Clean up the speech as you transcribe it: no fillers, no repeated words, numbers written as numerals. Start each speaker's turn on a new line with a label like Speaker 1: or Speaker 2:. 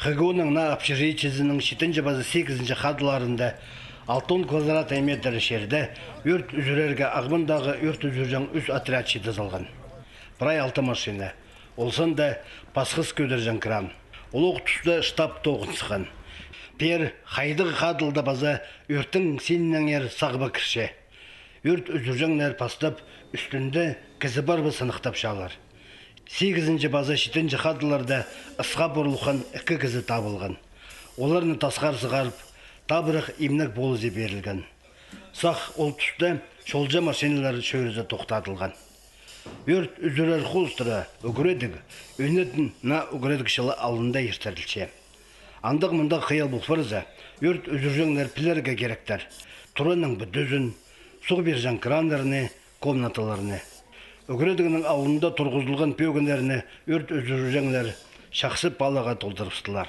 Speaker 1: ХГУның на общежитиесінің 7 базы 8 қадыларында 6 квадрат метр жерде өрт үзүрерге ағымындағы өрт үзүржің үз отряд шидазалған. Бірай 6 машина. Олсан да пасқыз көдіржен кран. Олық түсті штаб тоғынсыған. Пер хайдығы қадылда база өрттің сенінен ер сағыба кірше. Өрт үзүржеңнер пастап үстінде кізі бар бы сынықтап шалар. 8 база 7 қадыларда ысқа бұрылған 2 кізі табылған. Оларны тасқар сығарып, табырық имнік болызы берілген. Сақ ол түсті шолжа машиналары шөрізі тоқтатылған. Өрт үзірер құлыстыра үгіредіг, өнетін на үгіредіг шылы алында ертірілше. Андық мұндақ қиял бұлфырыза, өрт үзіржеңлер пілерге керектер. Тұраның бүдізін, сұғы бержен крандарыны, комнаталарыны. Үгіредігінің алында тұрғызылған пөгінлеріні өрт үзіржеңлер шақсы балаға толдырыпсылар.